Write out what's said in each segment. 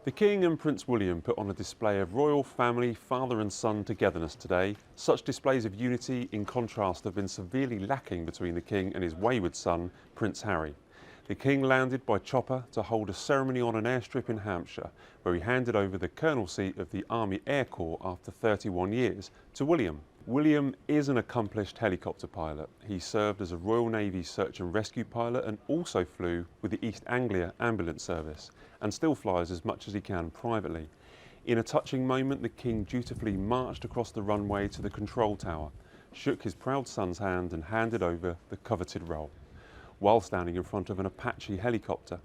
The King and Prince William put on a display of royal family, father and son togetherness today. Such displays of unity, in contrast, have been severely lacking between the King and his wayward son, Prince Harry. The King landed by chopper to hold a ceremony on an airstrip in Hampshire, where he handed over the colonelcy of the Army Air Corps after 31 years to William. William is an accomplished helicopter pilot. He served as a Royal Navy search and rescue pilot and also flew with the East Anglia Ambulance Service, and still flies as much as he can privately. In a touching moment, the King dutifully marched across the runway to the control tower, shook his proud son's hand and handed over the coveted role, while standing in front of an Apache helicopter.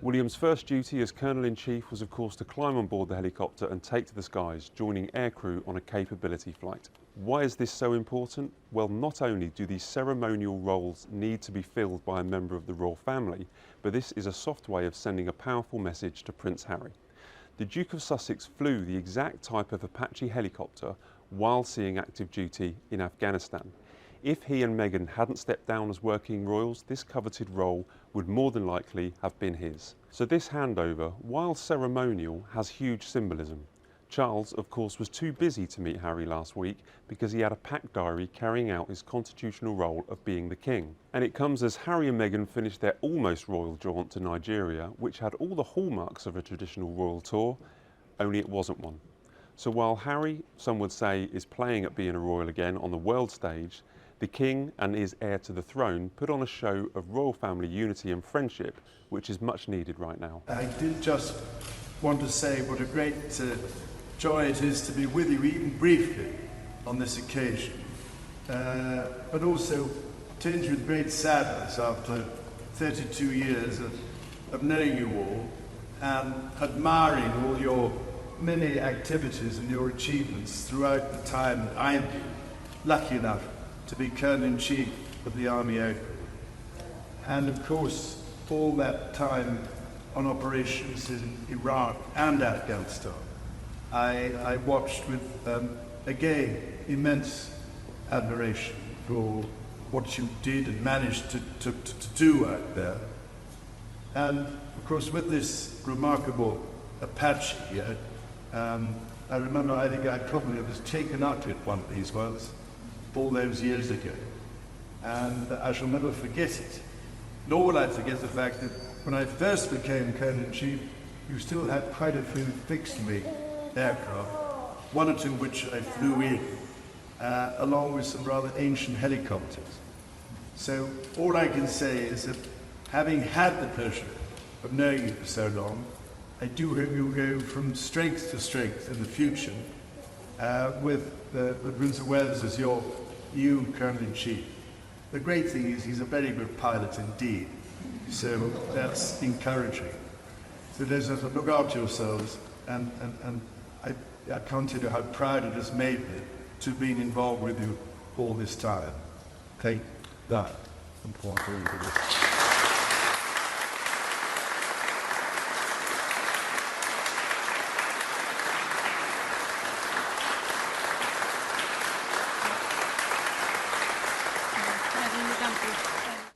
William's first duty as Colonel-in-Chief was of course to climb on board the helicopter and take to the skies, joining aircrew on a capability flight. Why is this so important? Well, not only do these ceremonial roles need to be filled by a member of the royal family, but this is a soft way of sending a powerful message to Prince Harry. The Duke of Sussex flew the exact type of Apache helicopter while seeing active duty in Afghanistan. If he and Meghan hadn't stepped down as working royals, this coveted role would more than likely have been his. So this handover, while ceremonial, has huge symbolism. Charles, of course, was too busy to meet Harry last week because he had a packed diary carrying out his constitutional role of being the king. And it comes as Harry and Meghan finished their almost royal jaunt to Nigeria, which had all the hallmarks of a traditional royal tour, only it wasn't one. So while Harry, some would say, is playing at being a royal again on the world stage, the King and his heir to the throne put on a show of royal family unity and friendship, which is much needed right now. I did just want to say what a great joy it is to be with you, even briefly, on this occasion. But also tinged with great sadness after 32 years of knowing you all and admiring all your many activities and your achievements throughout the time that I've been lucky enough to be Colonel-in-Chief of the Army Air Corps. And of course, all that time on operations in Iraq and Afghanistan, I watched with, again, immense admiration for what you did and managed to do out there. And of course, with this remarkable Apache, I remember, I think I probably was taken up with one of these ones all those years ago. And I shall never forget it. Nor will I forget the fact that when I first became Colonel-in-Chief, you still had quite a few fixed-wing aircraft, one or two which I flew in, along with some rather ancient helicopters. So all I can say is that having had the pleasure of knowing you for so long, I do hope you'll go from strength to strength in the future with the Prince of Wales as your new Colonel-in-Chief. The great thing is he's a very good pilot indeed, so that's encouraging. So there's a look after yourselves, and I can't tell you how proud it has made me to have been involved with you all this time. Thank that.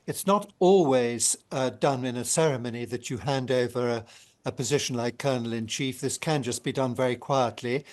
It's not always done in a ceremony that you hand over a position like Colonel-in-Chief. This can just be done very quietly.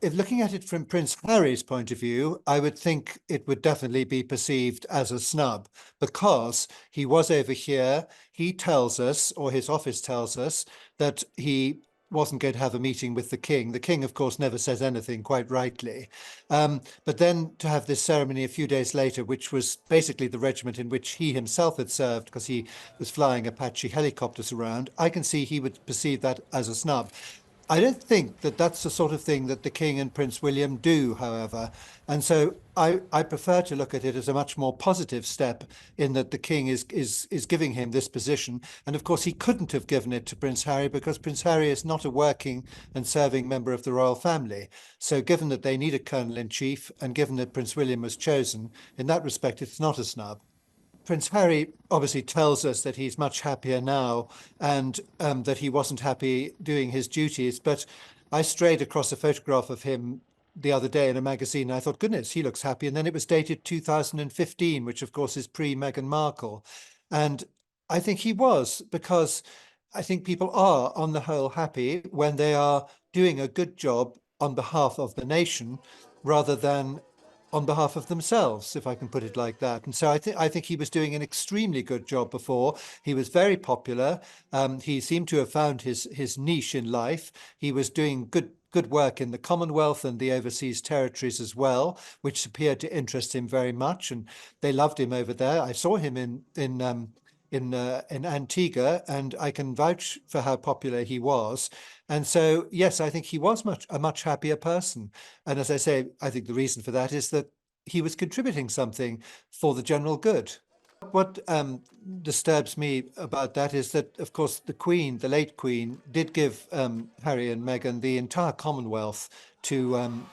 If looking at it from Prince Harry's point of view, I would think it would definitely be perceived as a snub because he was over here. He tells us, or his office tells us, that he wasn't going to have a meeting with the King. The King, of course, never says anything, quite rightly. But then to have this ceremony a few days later, which was basically the regiment in which he himself had served because he was flying Apache helicopters around, I can see he would perceive that as a snub. I don't think that that's the sort of thing that the King and Prince William do, however. And so I prefer to look at it as a much more positive step in that the King is giving him this position. And of course, he couldn't have given it to Prince Harry because Prince Harry is not a working and serving member of the royal family. So given that they need a Colonel-in-Chief and given that Prince William was chosen, in that respect, it's not a snub. Prince Harry obviously tells us that he's much happier now and that he wasn't happy doing his duties. But I strayed across a photograph of him the other day in a magazine, and I thought, goodness, he looks happy. And then it was dated 2015, which of course is pre-Meghan Markle. And I think he was, because I think people are, on the whole, happy when they are doing a good job on behalf of the nation rather than on behalf of themselves, if I can put it like that. And so I think he was doing an extremely good job before. He was very popular. He seemed to have found his niche in life. He was doing good work in the Commonwealth and the overseas territories as well, which appeared to interest him very much. And they loved him over there. I saw him in Antigua, and I can vouch for how popular he was. And so, yes, I think he was a much happier person. And as I say, I think the reason for that is that he was contributing something for the general good. What disturbs me about that is that, of course, the Queen, the late Queen, did give Harry and Meghan the entire Commonwealth to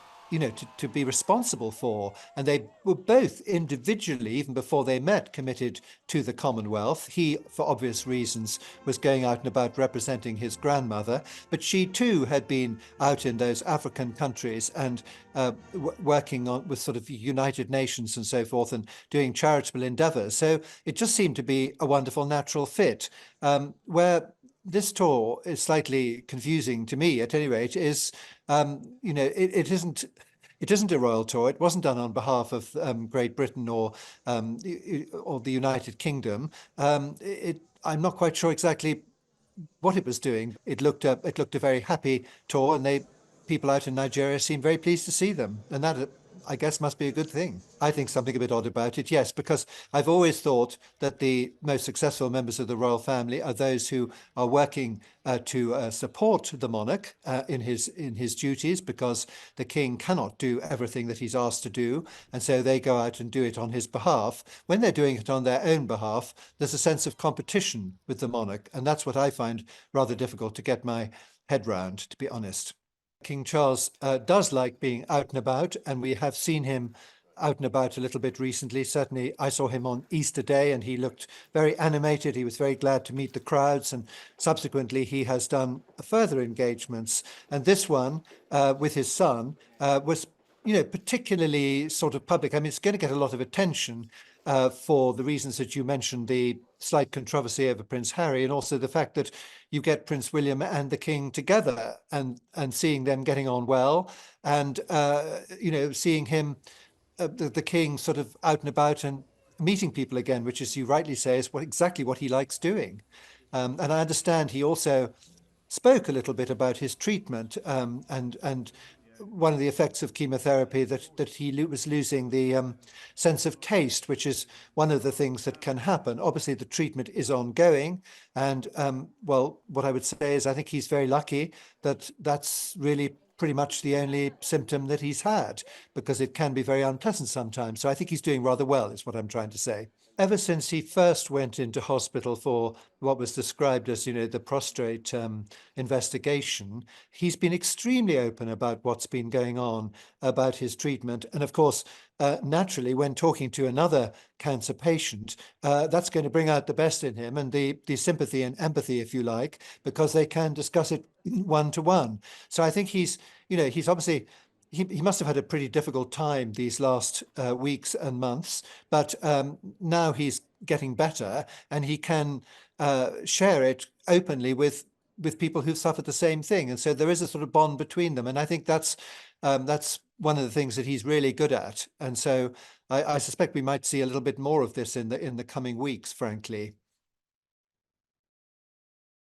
to be responsible for. And they were both individually, even before they met, committed to the Commonwealth. He, for obvious reasons, was going out and about representing his grandmother, but she too had been out in those African countries and working with sort of United Nations and so forth and doing charitable endeavours. So it just seemed to be a wonderful natural fit. Where this tour is slightly confusing to me, at any rate, is it isn't a royal tour. It wasn't done on behalf of Great Britain or the United Kingdom. I'm not quite sure exactly what it was doing. It looked a very happy tour, and people out in Nigeria seemed very pleased to see them, and that, I guess, must be a good thing. I think something a bit odd about it, yes, because I've always thought that the most successful members of the royal family are those who are working to support the monarch in his duties, because the king cannot do everything that he's asked to do, and so they go out and do it on his behalf. When they're doing it on their own behalf, there's a sense of competition with the monarch, and that's what I find rather difficult to get my head round, to be honest. King Charles does like being out and about, and we have seen him out and about a little bit recently. Certainly, I saw him on Easter Day, and he looked very animated. He was very glad to meet the crowds, and subsequently he has done further engagements. And this one with his son was, particularly sort of public. I mean, it's going to get a lot of attention for the reasons that you mentioned, the slight controversy over Prince Harry, and also the fact that you get Prince William and the King together, and seeing them getting on well, and seeing him, the King, sort of out and about and meeting people again, which, as you rightly say, is exactly what he likes doing. And I understand he also spoke a little bit about his treatment, and one of the effects of chemotherapy, that he was losing the sense of taste, which is one of the things that can happen. Obviously, the treatment is ongoing, and what I would say is I think he's very lucky that that's really pretty much the only symptom that he's had, because it can be very unpleasant sometimes. So I think he's doing rather well, is what I'm trying to say. Ever since he first went into hospital for what was described as, the prostrate investigation, he's been extremely open about what's been going on, about his treatment. And of course, naturally, when talking to another cancer patient, that's going to bring out the best in him, and the sympathy and empathy, if you like, because they can discuss it one-to-one. So I think he's obviously, he must have had a pretty difficult time these last weeks and months, but now he's getting better, and he can share it openly with people who've suffered the same thing. And so there is a sort of bond between them. And I think that's one of the things that he's really good at. And so I suspect we might see a little bit more of this in the coming weeks, frankly.